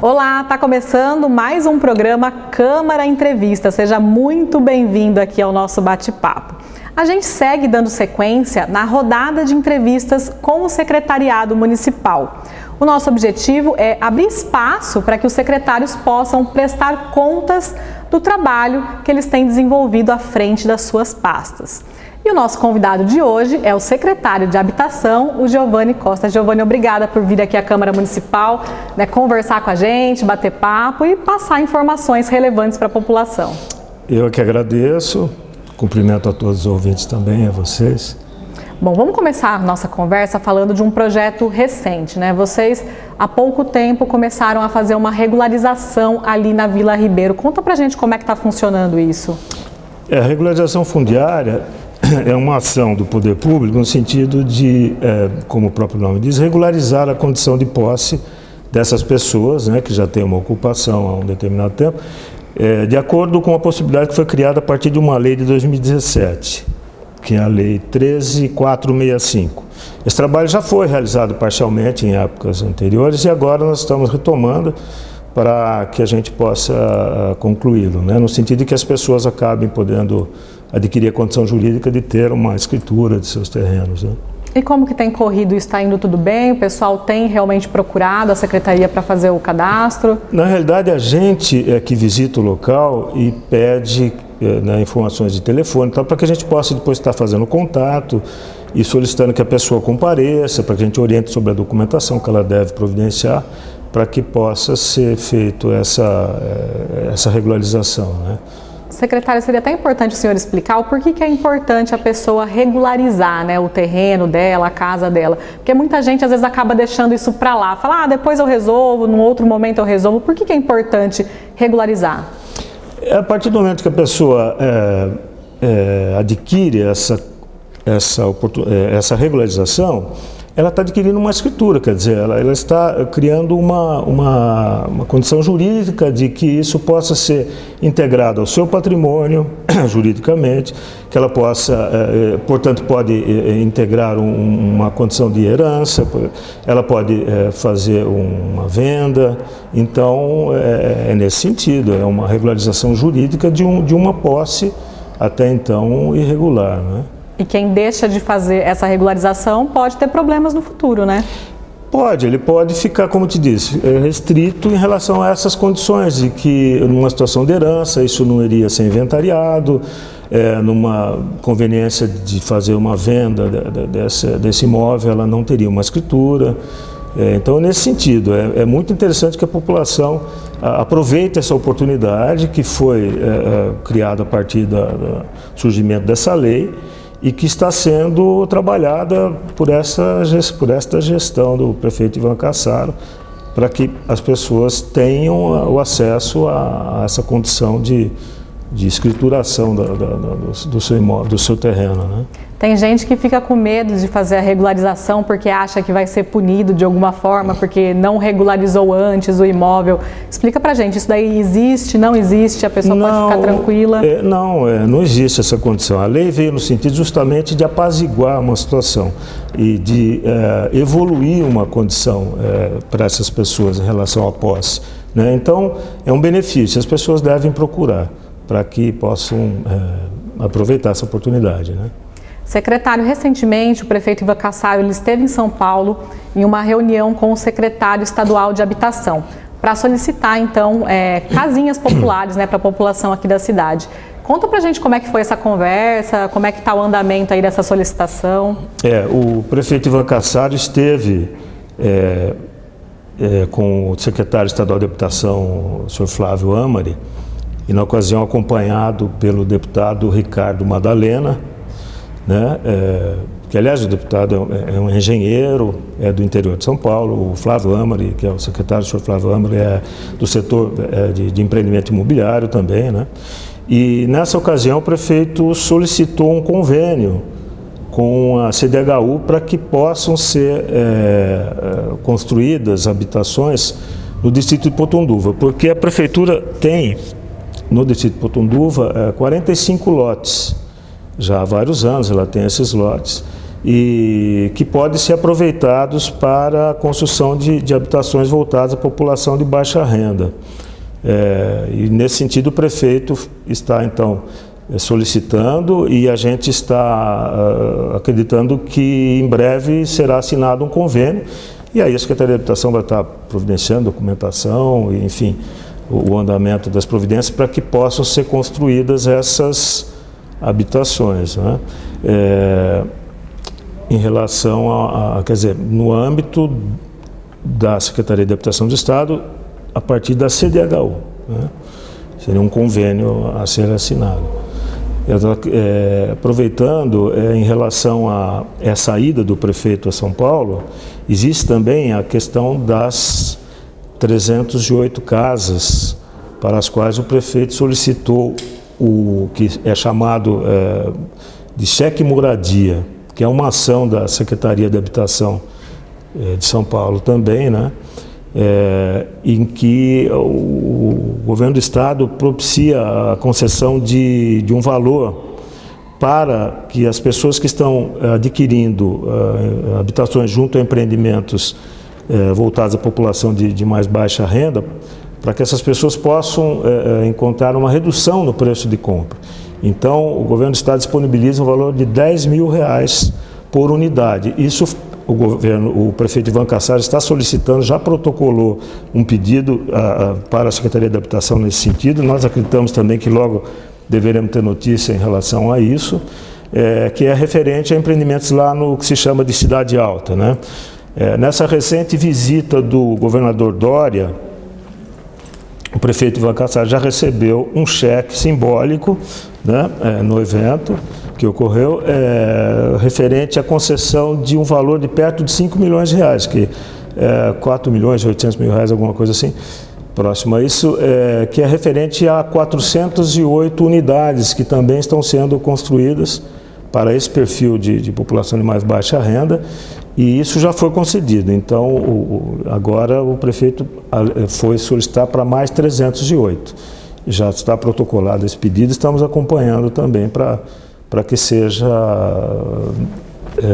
Olá, está começando mais um programa Câmara Entrevista. Seja muito bem-vindo aqui ao nosso bate-papo. A gente segue dando sequência na rodada de entrevistas com o Secretariado Municipal. O nosso objetivo é abrir espaço para que os secretários possam prestar contas do trabalho que eles têm desenvolvido à frente das suas pastas. E o nosso convidado de hoje é o secretário de Habitação, o Giovanni Costa. Giovanni, obrigada por vir aqui à Câmara Municipal, conversar com a gente, bater papo e passar informações relevantes para a população. Eu que agradeço, cumprimento a todos os ouvintes também, a vocês. Bom, vamos começar a nossa conversa falando de um projeto recente, Vocês, há pouco tempo, começaram a fazer uma regularização ali na Vila Ribeiro. Conta pra gente como é que está funcionando isso. A regularização fundiária é uma ação do poder público no sentido de, como o próprio nome diz, regularizar a condição de posse dessas pessoas, que já têm uma ocupação há um determinado tempo, de acordo com a possibilidade que foi criada a partir de uma lei de 2017, que é a Lei 13.465. Esse trabalho já foi realizado parcialmente em épocas anteriores e agora nós estamos retomando para que a gente possa concluí-lo, no sentido de que as pessoas acabem podendo adquirir a condição jurídica de ter uma escritura de seus terrenos. E como que tem corrido? Está indo tudo bem? O pessoal tem realmente procurado a Secretaria para fazer o cadastro? Na realidade, a gente é que visita o local e pede informações de telefone, para que a gente possa depois estar fazendo contato e solicitando que a pessoa compareça, para que a gente oriente sobre a documentação que ela deve providenciar, para que possa ser feito essa regularização, Secretário, seria até importante o senhor explicar o porquê que é importante a pessoa regularizar, o terreno dela, a casa dela. Porque muita gente às vezes acaba deixando isso para lá, fala, depois eu resolvo, num outro momento eu resolvo. Por que é importante regularizar? A partir do momento que a pessoa adquire essa regularização, ela está adquirindo uma escritura, quer dizer, ela está criando uma condição jurídica de que isso possa ser integrado ao seu patrimônio, juridicamente, que ela possa, portanto, pode integrar uma condição de herança, ela pode fazer uma venda, então é nesse sentido, é uma regularização jurídica de uma posse até então irregular, E quem deixa de fazer essa regularização pode ter problemas no futuro, Pode, ele pode ficar, como te disse, restrito em relação a essas condições, de que numa situação de herança isso não iria ser inventariado, numa conveniência de fazer uma venda desse imóvel, ela não teria uma escritura. Então, nesse sentido, é muito interessante que a população aproveite essa oportunidade que foi criada a partir do surgimento dessa lei, e que está sendo trabalhada por esta gestão do prefeito Ivan Cassaro, para que as pessoas tenham o acesso a essa condição de escrituração do seu imóvel, do seu terreno. Tem gente que fica com medo de fazer a regularização porque acha que vai ser punido de alguma forma, porque não regularizou antes o imóvel. Explica pra gente, isso daí existe, não existe, a pessoa pode ficar tranquila? Não existe essa condição. A lei veio no sentido justamente de apaziguar uma situação e de evoluir uma condição para essas pessoas em relação à posse. Então, é um benefício, as pessoas devem procurar para que possam aproveitar essa oportunidade. Secretário, recentemente o prefeito Ivan Cassaro esteve em São Paulo em uma reunião com o secretário estadual de Habitação para solicitar, então, casinhas populares para a população aqui da cidade. Conta pra gente como é que foi essa conversa, como é que está o andamento aí dessa solicitação. O prefeito Ivan Cassaro esteve com o secretário estadual de Habitação, o senhor Flávio Amari, e na ocasião acompanhado pelo deputado Ricardo Madalena, que aliás o deputado é um engenheiro, é do interior de São Paulo. O Flávio Amari, que é o secretário, o senhor Flávio Amari, é do setor de empreendimento imobiliário também, E nessa ocasião o prefeito solicitou um convênio com a CDHU para que possam ser construídas habitações no distrito de Potunduva, porque a prefeitura tem no distrito de Potunduva 45 lotes. Já há vários anos ela tem esses lotes. e que podem ser aproveitados para a construção de habitações voltadas à população de baixa renda. E nesse sentido o prefeito está então solicitando, e a gente está acreditando que em breve será assinado um convênio, e aí a Secretaria de Habitação vai estar providenciando documentação, e, enfim, o andamento das providências para que possam ser construídas essas habitações, né? Em relação quer dizer, no âmbito da Secretaria de Habitação do Estado, a partir da CDHU, né? Seria um convênio a ser assinado. Aproveitando, em relação a essa ida do prefeito a São Paulo, existe também a questão das 308 casas para as quais o prefeito solicitou o que é chamado de cheque moradia, que é uma ação da Secretaria de Habitação de São Paulo também, né? Em que o governo do estado propicia a concessão de um valor para que as pessoas que estão adquirindo habitações junto a empreendimentos voltados à população de mais baixa renda, para que essas pessoas possam encontrar uma redução no preço de compra. Então, o governo do estado disponibiliza um valor de R$10 mil por unidade. Isso o prefeito Ivan Kassar está solicitando, já protocolou um pedido para a Secretaria de Habitação nesse sentido. Nós acreditamos também que logo deveremos ter notícia em relação a isso, que é referente a empreendimentos lá no que se chama de Cidade Alta, né? Nessa recente visita do governador Dória, o prefeito Ivan Kassar já recebeu um cheque simbólico, né, no evento que ocorreu, referente à concessão de um valor de perto de R$5 milhões, que é R$4.800.000, alguma coisa assim, próximo a isso, que é referente a 408 unidades que também estão sendo construídas para esse perfil de população de mais baixa renda, e isso já foi concedido. Então, agora o prefeito foi solicitar para mais 308. Já está protocolado esse pedido, estamos acompanhando também para que seja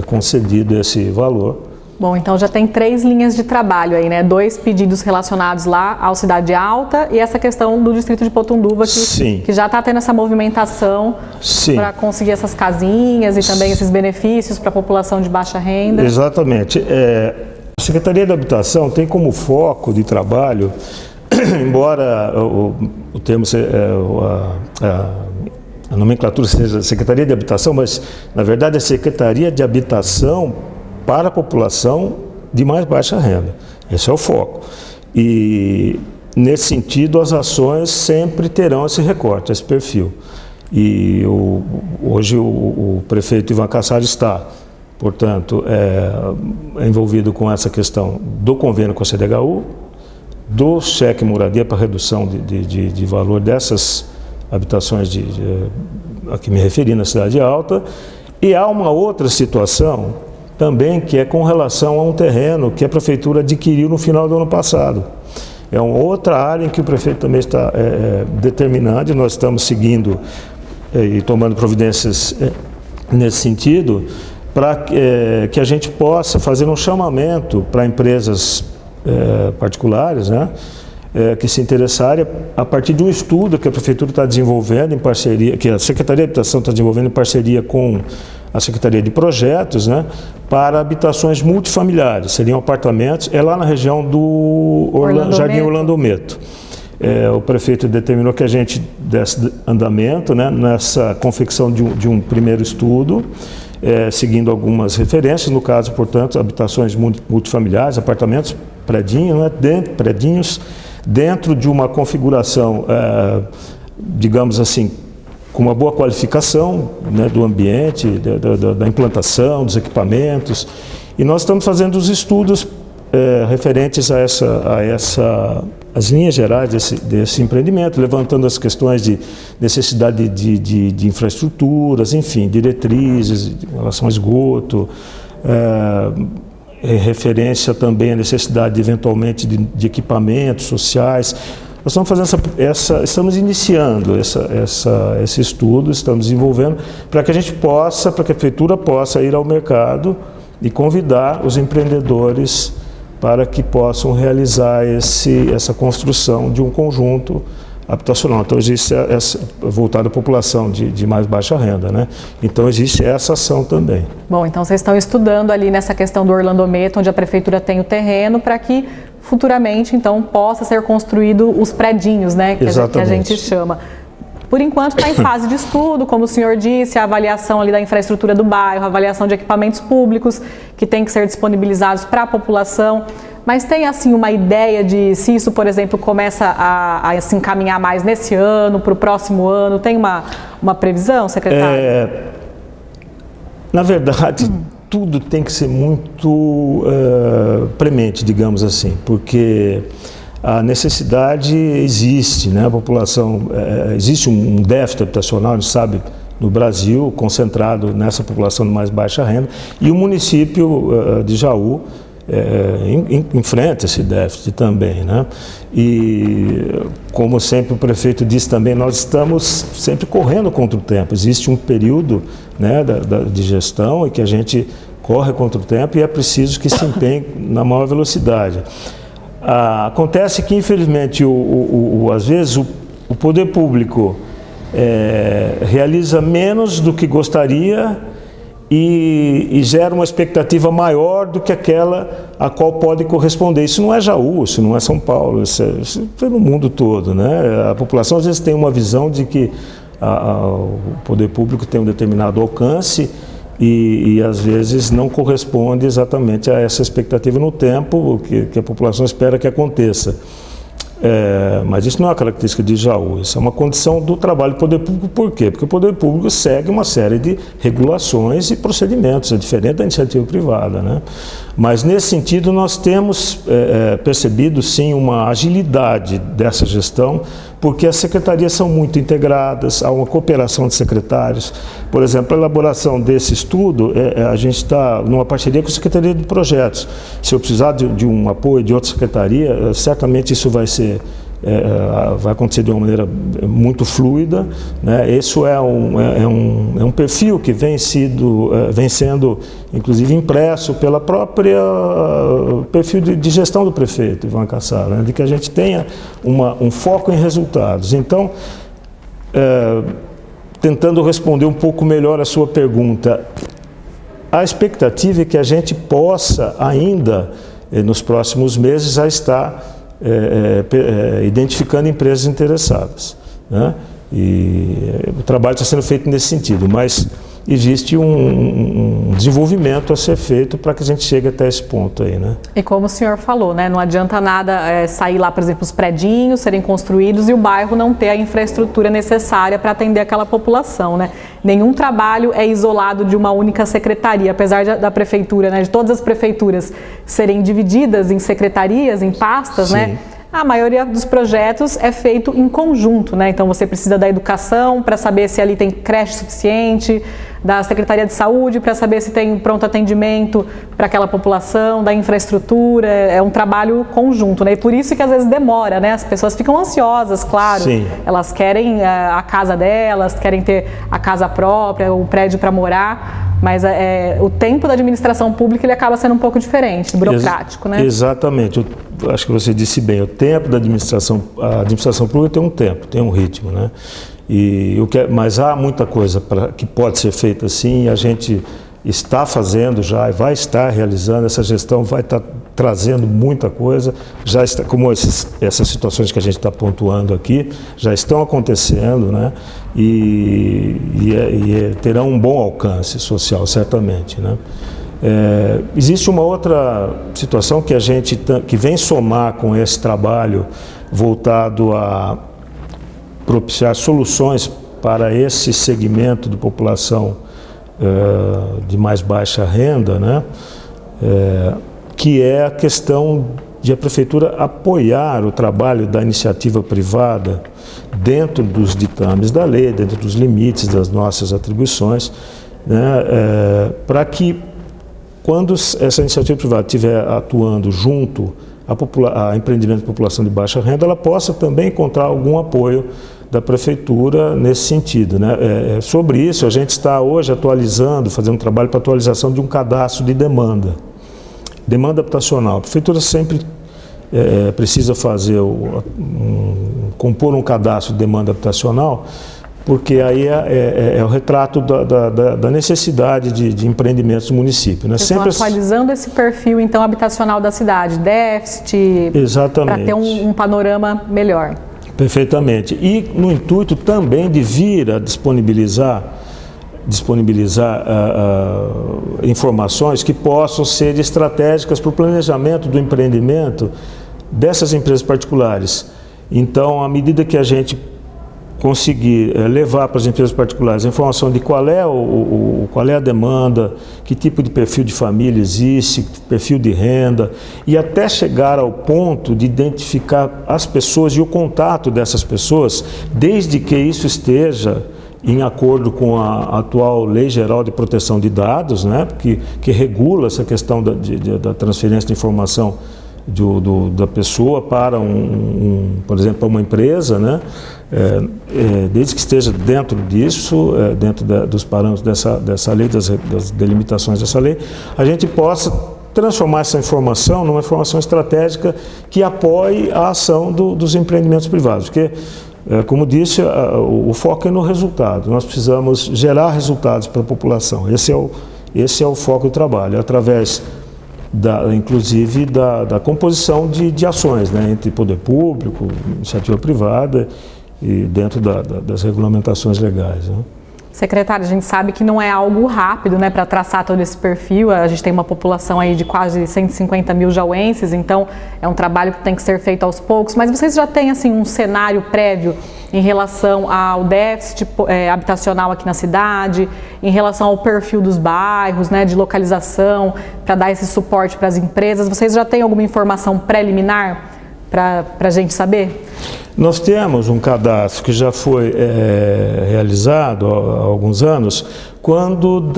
concedido esse valor. Bom, então já tem 3 linhas de trabalho aí, né? 2 pedidos relacionados lá ao Cidade Alta e essa questão do distrito de Potunduva, que já está tendo essa movimentação para conseguir essas casinhas e também esses benefícios para a população de baixa renda. Exatamente. A Secretaria da Habitação tem como foco de trabalho, embora o termo, a nomenclatura seja Secretaria de Habitação, mas na verdade é Secretaria de Habitação para a população de mais baixa renda. Esse é o foco. E, nesse sentido, as ações sempre terão esse recorte, esse perfil. E hoje o prefeito Ivan Kassar está, portanto, envolvido com essa questão do convênio com a CDHU, do cheque moradia para redução de valor dessas habitações a que me referi na Cidade Alta. E há uma outra situação também, que é com relação a um terreno que a prefeitura adquiriu no final do ano passado. É uma outra área em que o prefeito também está determinando, e nós estamos seguindo e tomando providências nesse sentido, para que a gente possa fazer um chamamento para empresas particulares, né, que se interessarem, a partir de um estudo que a prefeitura está desenvolvendo em parceria, que a Secretaria de Habitação está desenvolvendo em parceria com a Secretaria de Projetos, né, para habitações multifamiliares, seriam apartamentos, lá na região do Jardim Orlando Meto. O prefeito determinou que a gente desse andamento, né, nessa confecção de um primeiro estudo, seguindo algumas referências, no caso, portanto, habitações multifamiliares, apartamentos, predinhos, dentro de uma configuração, digamos assim, com uma boa qualificação, né, do ambiente, da implantação, dos equipamentos. E nós estamos fazendo os estudos referentes a as linhas gerais desse empreendimento, levantando as questões de necessidade de infraestruturas, enfim, diretrizes em relação ao esgoto, referência também à necessidade, eventualmente, de equipamentos sociais. Nós estamos fazendo estamos iniciando esse estudo, estamos desenvolvendo para que para que a prefeitura possa ir ao mercado e convidar os empreendedores para que possam realizar essa construção de um conjunto habitacional. Então existe voltado à população de mais baixa renda, né? Então existe essa ação também. Bom, então vocês estão estudando ali nessa questão do Orlandometo, onde a prefeitura tem o terreno, para que futuramente então possa ser construído os predinhos, né? Que a gente chama. Por enquanto está em fase de estudo, como o senhor disse, a avaliação ali da infraestrutura do bairro, a avaliação de equipamentos públicos que tem que ser disponibilizados para a população. Mas tem assim uma ideia de se isso, por exemplo, começa a se encaminhar mais nesse ano, para o próximo ano? Tem uma previsão, secretário? Na verdade, tudo tem que ser muito premente, digamos assim, porque a necessidade existe, né? A população, existe um déficit habitacional, a gente sabe, no Brasil, concentrado nessa população de mais baixa renda, e o município de Jaú enfrenta esse déficit também, né? E como sempre o prefeito disse também, nós estamos sempre correndo contra o tempo. Existe um período, né, de gestão em que a gente corre contra o tempo e é preciso que se empenhe na maior velocidade. Acontece que infelizmente às vezes o poder público realiza menos do que gostaria e gera uma expectativa maior do que aquela a qual pode corresponder. Isso não é Jaú, isso não é São Paulo, isso é no mundo todo, né? A população às vezes tem uma visão de que o poder público tem um determinado alcance e às vezes não corresponde exatamente a essa expectativa no tempo que a população espera que aconteça. Mas isso não é uma característica de Jaú, isso é uma condição do trabalho do poder público. Por quê? Porque o poder público segue uma série de regulações e procedimentos, é diferente da iniciativa privada, né? Mas nesse sentido nós temos percebido sim uma agilidade dessa gestão, porque as secretarias são muito integradas, há uma cooperação de secretários. Por exemplo, a elaboração desse estudo, a gente está numa parceria com a Secretaria de Projetos. Se eu precisar de um apoio de outra secretaria, certamente isso vai acontecer de uma maneira muito fluida, né? Isso é um perfil que vem sendo, inclusive, impresso pela própria perfil de gestão do prefeito, Ivan Cassaro, né? De que a gente tenha um foco em resultados. Então, tentando responder um pouco melhor a sua pergunta, a expectativa é que a gente possa ainda, nos próximos meses, já estar identificando empresas interessadas, né? E o trabalho está sendo feito nesse sentido, mas existe um desenvolvimento a ser feito para que a gente chegue até esse ponto aí, né? E como o senhor falou, né, não adianta nada sair lá, por exemplo, os predinhos serem construídos e o bairro não ter a infraestrutura necessária para atender aquela população, né? Nenhum trabalho é isolado de uma única secretaria, apesar da prefeitura, né, de todas as prefeituras serem divididas em secretarias, em pastas, né? A maioria dos projetos é feito em conjunto, né? Então você precisa da educação para saber se ali tem creche suficiente, da Secretaria de Saúde para saber se tem pronto atendimento para aquela população, da infraestrutura, é um trabalho conjunto, né? E por isso que às vezes demora, né? As pessoas ficam ansiosas, claro. Sim. Elas querem a casa delas, querem ter a casa própria, o prédio para morar, mas o tempo da administração pública ele acaba sendo um pouco diferente, burocrático, né? Exatamente. Acho que você disse bem, o tempo da administração, a administração pública tem um tempo, tem um ritmo, né? Mas há muita coisa que pode ser feita assim, e a gente está fazendo já e vai estar realizando, essa gestão vai estar trazendo muita coisa, já está, como essas situações que a gente está pontuando aqui, já estão acontecendo, né? E terão um bom alcance social, certamente, né? Existe uma outra situação que vem somar com esse trabalho voltado a propiciar soluções para esse segmento de população de mais baixa renda, né? Que é a questão de a prefeitura apoiar o trabalho da iniciativa privada dentro dos ditames da lei, dentro dos limites das nossas atribuições, né? Para que quando essa iniciativa privada estiver atuando junto a empreendimento de população de baixa renda, ela possa também encontrar algum apoio da Prefeitura nesse sentido, né? Sobre isso, a gente está hoje atualizando, fazendo um trabalho para atualização de um cadastro de demanda habitacional. A Prefeitura sempre precisa fazer, compor um cadastro de demanda habitacional, porque aí é o retrato da necessidade de empreendimentos do município, né? Sempre atualizando esse perfil, então, habitacional da cidade, déficit, para ter um panorama melhor. Perfeitamente. E no intuito também de vir a disponibilizar informações que possam ser estratégicas para o planejamento do empreendimento dessas empresas particulares. Então, à medida que a gente conseguir levar para as empresas particulares a informação de qual é a demanda, que tipo de perfil de família existe, perfil de renda, e até chegar ao ponto de identificar as pessoas e o contato dessas pessoas, desde que isso esteja em acordo com a atual Lei Geral de Proteção de Dados, né, que regula essa questão da transferência de informação da pessoa para por exemplo, para uma empresa, né? Desde que esteja dentro disso, dentro dos parâmetros dessa lei, das delimitações dessa lei, a gente possa transformar essa informação numa informação estratégica que apoie a ação dos empreendimentos privados, porque, como disse, o foco é no resultado. Nós precisamos gerar resultados para a população. Esse é o foco do trabalho, através inclusive da composição de ações, né, entre poder público, iniciativa privada e dentro das regulamentações legais, né. Secretário, a gente sabe que não é algo rápido, né, para traçar todo esse perfil. A gente tem uma população aí de quase 150 mil jauenses, então é um trabalho que tem que ser feito aos poucos. Mas vocês já têm assim um cenário prévio em relação ao déficit habitacional aqui na cidade, em relação ao perfil dos bairros, né, de localização, para dar esse suporte para as empresas? Vocês já têm alguma informação preliminar para a gente saber? Nós temos um cadastro que já foi realizado há alguns anos, quando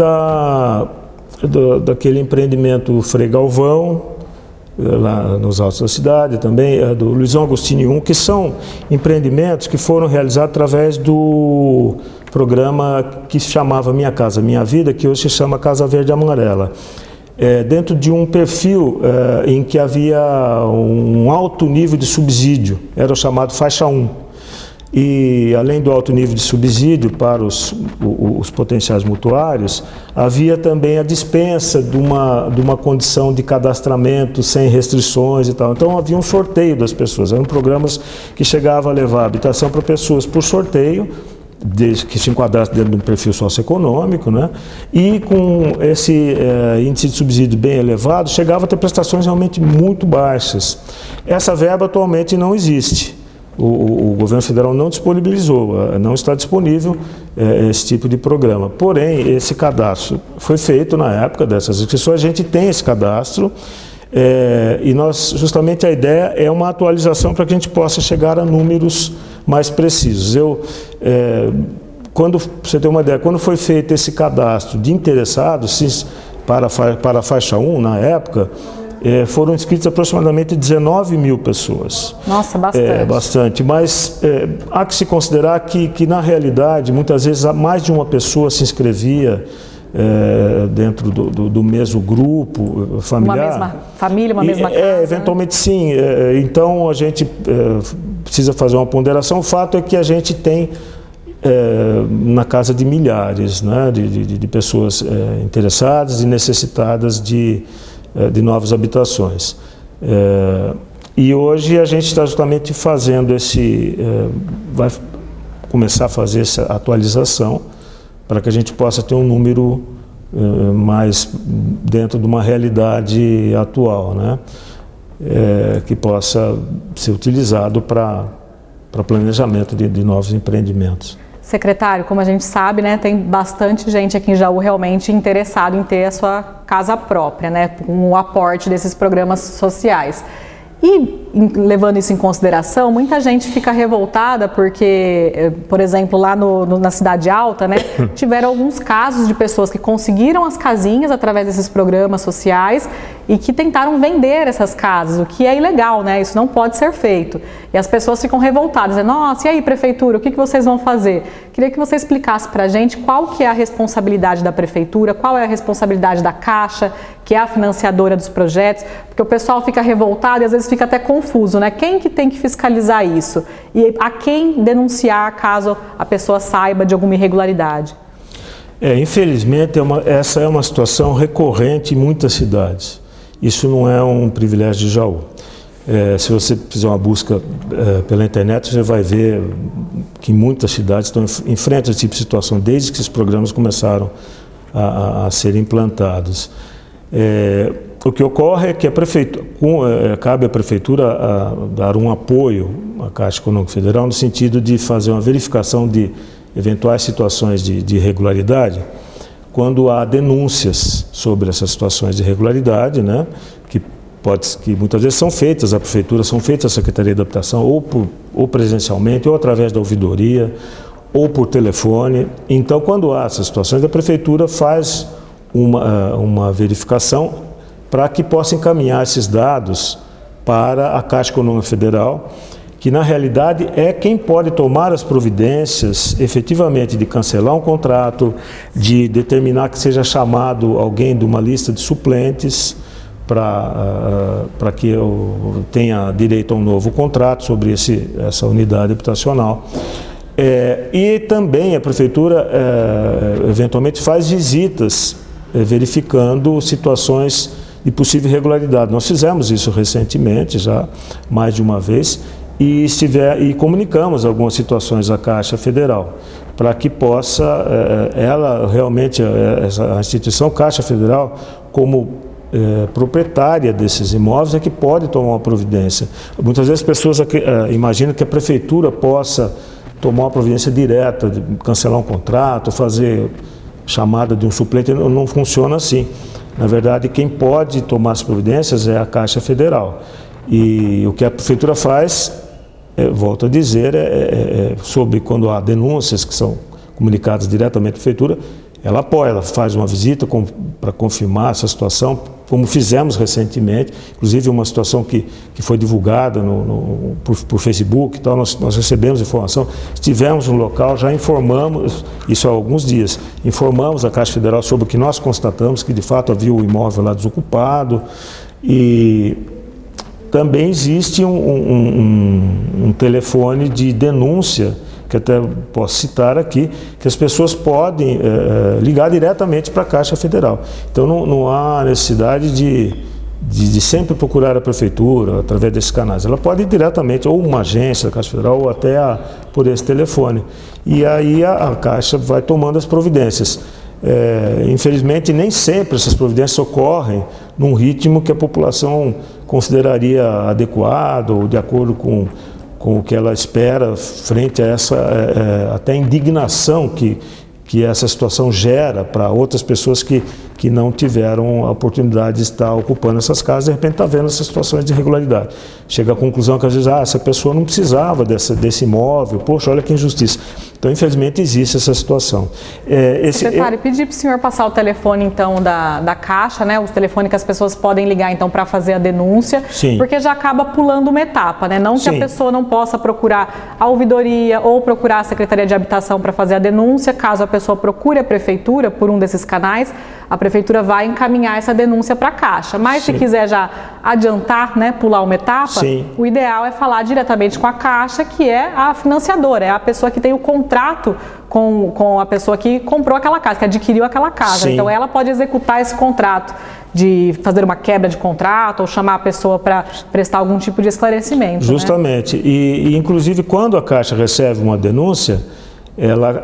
daquele empreendimento Frei Galvão, lá nos altos da cidade, também do Luizão Agostinho 1, que são empreendimentos que foram realizados através do programa que se chamava Minha Casa Minha Vida, que hoje se chama Casa Verde Amarela. Dentro de um perfil em que havia um alto nível de subsídio, era o chamado faixa 1. E além do alto nível de subsídio para os potenciais mutuários, havia também a dispensa de uma condição de cadastramento sem restrições e tal. Então havia um sorteio das pessoas, eram programas que chegavam a levar a habitação para pessoas por sorteio, desde que se enquadrasse dentro de um perfil socioeconômico, né? E com esse índice de subsídio bem elevado, chegava a ter prestações realmente muito baixas. Essa verba atualmente não existe. O governo federal não disponibilizou, não está disponível esse tipo de programa. Porém, esse cadastro foi feito na época dessas inscrições, a gente tem esse cadastro, e justamente a ideia é uma atualização para que a gente possa chegar a números mais precisos. Quando você tem uma ideia, quando foi feito esse cadastro de interessados para a faixa 1, na época, foram inscritas aproximadamente 19 mil pessoas. Nossa, bastante. Bastante, mas há que se considerar que na realidade, muitas vezes, mais de uma pessoa se inscrevia dentro do mesmo grupo familiar. Uma mesma família, uma mesma casa? Eventualmente, né? Sim. Então, a gente precisa fazer uma ponderação. O fato é que a gente tem na casa de milhares, né, de pessoas interessadas e necessitadas de novas habitações. E hoje a gente está justamente fazendo vai começar a fazer essa atualização para que a gente possa ter um número mais dentro de uma realidade atual, né? Que possa ser utilizado para planejamento de novos empreendimentos. Secretário, como a gente sabe, né, tem bastante gente aqui em Jaú realmente interessado em ter a sua casa própria, né, com o aporte desses programas sociais. E, levando isso em consideração, muita gente fica revoltada porque, por exemplo, lá na Cidade Alta, né, tiveram alguns casos de pessoas que conseguiram as casinhas através desses programas sociais e que tentaram vender essas casas, o que é ilegal, né? Isso não pode ser feito. E as pessoas ficam revoltadas, dizendo, nossa, e aí, prefeitura, o que vocês vão fazer? Queria que você explicasse para a gente qual que é a responsabilidade da prefeitura, qual é a responsabilidade da Caixa, que é a financiadora dos projetos, porque o pessoal fica revoltado e às vezes fica até confuso, né? Quem que tem que fiscalizar isso? E a quem denunciar caso a pessoa saiba de alguma irregularidade? Infelizmente, essa é uma situação recorrente em muitas cidades. Isso não é um privilégio de Jaú. Se você fizer uma busca pela internet, você vai ver que muitas cidades estão enfrentando esse tipo de situação desde que esses programas começaram a ser implantados. O que ocorre é que cabe à Prefeitura dar um apoio à Caixa Econômica Federal no sentido de fazer uma verificação de eventuais situações de irregularidade quando há denúncias sobre essas situações de irregularidade, né, que muitas vezes são feitas à Prefeitura, são feitas à Secretaria de Habitação ou presencialmente, ou através da ouvidoria, ou por telefone. Então, quando há essas situações, a Prefeitura faz uma verificação para que possa encaminhar esses dados para a Caixa Econômica Federal, que na realidade é quem pode tomar as providências efetivamente de cancelar um contrato, de determinar que seja chamado alguém de uma lista de suplentes para que eu tenha direito a um novo contrato sobre essa unidade habitacional. E também a Prefeitura eventualmente faz visitas verificando situações de possível irregularidade. Nós fizemos isso recentemente, já mais de uma vez, e comunicamos algumas situações à Caixa Federal, para que possa, ela realmente, a instituição Caixa Federal, como proprietária desses imóveis, é que pode tomar uma providência. Muitas vezes as pessoas imaginam que a Prefeitura possa tomar uma providência direta, de cancelar um contrato, fazer chamada de um suplente. Não funciona assim. Na verdade, quem pode tomar as providências é a Caixa Federal. E o que a Prefeitura faz, volto a dizer, sobre quando há denúncias que são comunicadas diretamente à Prefeitura, ela apoia, ela faz uma visita para confirmar essa situação, como fizemos recentemente, inclusive uma situação que foi divulgada por Facebook e tal, nós recebemos informação, estivemos no local, já informamos, isso há alguns dias, informamos a Caixa Federal sobre o que nós constatamos, que de fato havia o imóvel lá desocupado, e também existe um telefone de denúncia, que até posso citar aqui, que as pessoas podem ligar diretamente para a Caixa Federal. Então não há necessidade de sempre procurar a Prefeitura através desses canais. Ela pode ir diretamente, ou uma agência da Caixa Federal, ou até por esse telefone. E aí a Caixa vai tomando as providências. Infelizmente, nem sempre essas providências ocorrem num ritmo que a população consideraria adequado ou de acordo com o que ela espera frente a essa até indignação que essa situação gera para outras pessoas que não tiveram a oportunidade de estar ocupando essas casas, de repente está vendo essas situações de irregularidade. Chega à conclusão que às vezes, essa pessoa não precisava desse imóvel, poxa, olha que injustiça. Então, infelizmente, existe essa situação. Secretário, pedir para o senhor passar o telefone, então, da Caixa, né? O telefone que as pessoas podem ligar, então, para fazer a denúncia. Sim. Porque já acaba pulando uma etapa, né? Não que Sim. a pessoa não possa procurar a ouvidoria ou procurar a Secretaria de Habitação para fazer a denúncia. Caso a pessoa procure a Prefeitura por um desses canais, a Prefeitura vai encaminhar essa denúncia para a Caixa. Mas Sim. se quiser já adiantar, né, pular uma etapa, Sim. o ideal é falar diretamente com a Caixa, que é a financiadora, é a pessoa que tem o contrato com a pessoa que comprou aquela casa, que adquiriu aquela casa. Sim. Então ela pode executar esse contrato, de fazer uma quebra de contrato ou chamar a pessoa para prestar algum tipo de esclarecimento. Justamente. Né? E inclusive, quando a Caixa recebe uma denúncia, ela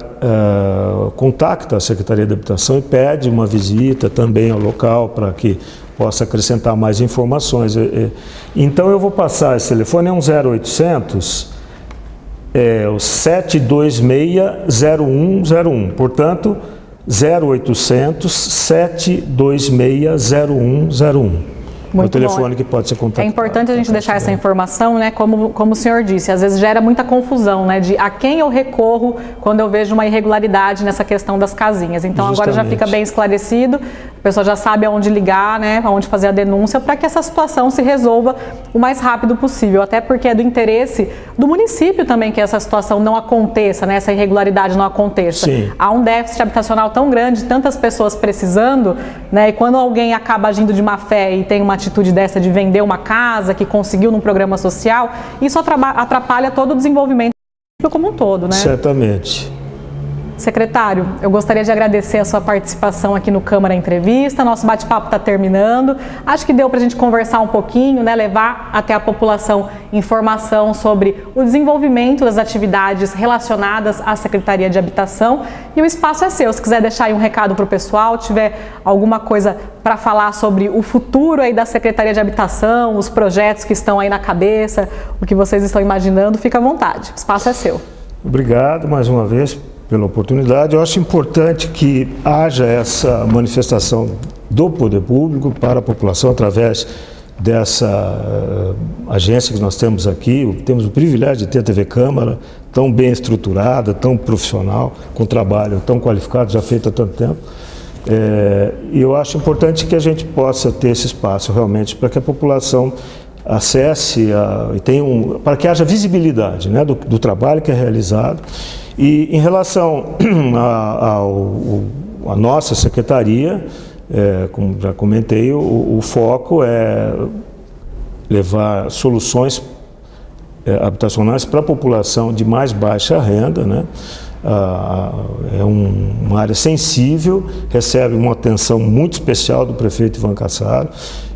contacta a Secretaria de Habitação e pede uma visita também ao local para que possa acrescentar mais informações. Então eu vou passar esse telefone, é um 0800, o 726-0101, portanto 0800 726-0101. Muito o telefone bom. Que pode ser contactado. É importante a gente deixar essa informação, né? Como o senhor disse, às vezes gera muita confusão, né? De a quem eu recorro quando eu vejo uma irregularidade nessa questão das casinhas. Então, Justamente. Agora já fica bem esclarecido. pessoa já sabe aonde ligar, né, aonde fazer a denúncia, para que essa situação se resolva o mais rápido possível, até porque é do interesse do município também que essa situação não aconteça, né, essa irregularidade não aconteça. Sim. Há um déficit habitacional tão grande, tantas pessoas precisando, né, e quando alguém acaba agindo de má fé e tem uma atitude dessa de vender uma casa que conseguiu num programa social, isso atrapalha todo o desenvolvimento como um todo, né? Certamente. Secretário, eu gostaria de agradecer a sua participação aqui no Câmara Entrevista. Nosso bate-papo está terminando. Acho que deu para a gente conversar um pouquinho, né, levar até a população informação sobre o desenvolvimento das atividades relacionadas à Secretaria de Habitação. E o espaço é seu. Se quiser deixar aí um recado para o pessoal, tiver alguma coisa para falar sobre o futuro aí da Secretaria de Habitação, os projetos que estão aí na cabeça, o que vocês estão imaginando, fica à vontade. O espaço é seu. Obrigado mais uma vez pela oportunidade. Eu acho importante que haja essa manifestação do poder público para a população através dessa agência que nós temos aqui. Temos o privilégio de ter a TV Câmara, tão bem estruturada, tão profissional, com trabalho tão qualificado, já feito há tanto tempo. E eu acho importante que a gente possa ter esse espaço realmente para que a população acesse e para que haja visibilidade, né, do trabalho que é realizado. E em relação à nossa secretaria, como já comentei, o foco é levar soluções habitacionais para a população de mais baixa renda, né? É uma área sensível, recebe uma atenção muito especial do prefeito Ivan Cassaro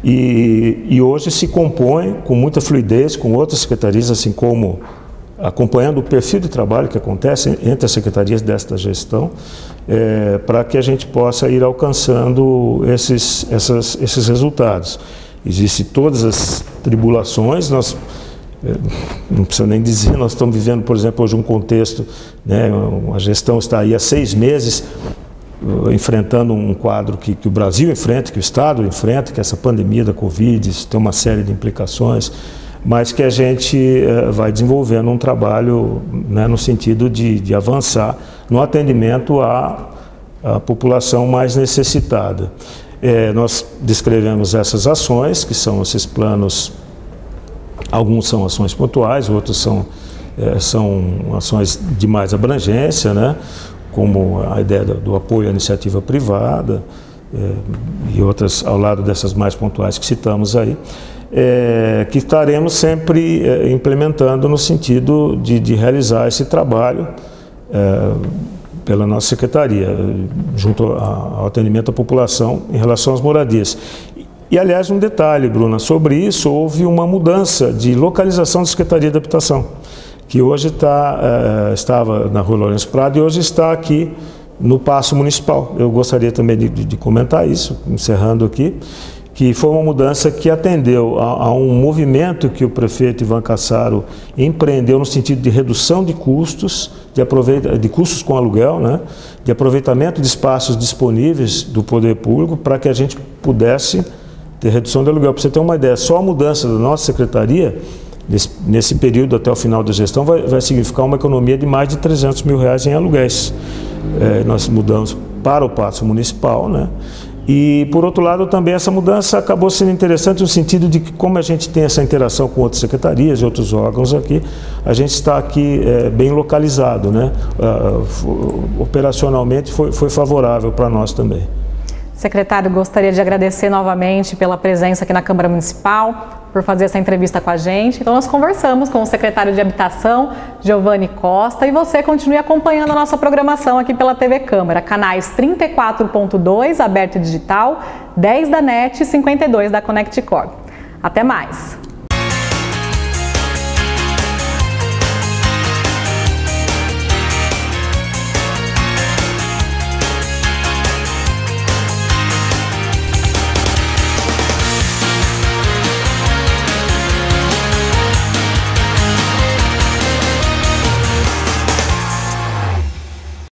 e hoje se compõe com muita fluidez com outras secretarias, assim como acompanhando o perfil de trabalho que acontece entre as secretarias desta gestão, para que a gente possa ir alcançando esses resultados. Existem todas as tribulações, nós não precisa nem dizer, nós estamos vivendo, por exemplo, hoje um contexto, né, a gestão está aí há 6 meses enfrentando um quadro que o Brasil enfrenta, que o Estado enfrenta, que é essa pandemia da Covid, isso tem uma série de implicações, mas que a gente vai desenvolvendo um trabalho, né, no sentido de avançar no atendimento à população mais necessitada. Nós descrevemos essas ações, que são esses planos, alguns são ações pontuais, outros são ações de mais abrangência, né, como a ideia do apoio à iniciativa privada e outras ao lado dessas mais pontuais que citamos aí. Que estaremos sempre implementando no sentido de realizar esse trabalho pela nossa secretaria, junto ao atendimento à população em relação às moradias. E, aliás, um detalhe, Bruna, sobre isso houve uma mudança de localização da Secretaria de Habitação, que hoje estava na Rua Lourenço Prado e hoje está aqui no Paço Municipal. Eu gostaria também de comentar isso, encerrando aqui, que foi uma mudança que atendeu a um movimento que o prefeito Ivan Cassaro empreendeu no sentido de redução de custos, de custos com aluguel, né, de aproveitamento de espaços disponíveis do poder público para que a gente pudesse ter redução de aluguel. Para você ter uma ideia, só a mudança da nossa secretaria, nesse período até o final da gestão, vai significar uma economia de mais de R$300 mil em aluguéis. Nós mudamos para o Paço Municipal, né? E, por outro lado, também essa mudança acabou sendo interessante no sentido de que, como a gente tem essa interação com outras secretarias e outros órgãos aqui, a gente está aqui bem localizado, né? Operacionalmente foi favorável para nós também. Secretário, gostaria de agradecer novamente pela presença aqui na Câmara Municipal, por fazer essa entrevista com a gente. Então, nós conversamos com o secretário de Habitação, Giovanni Costa, e você continue acompanhando a nossa programação aqui pela TV Câmara, canais 34.2, aberto e digital, 10 da NET e 52 da Conect Corp. Até mais!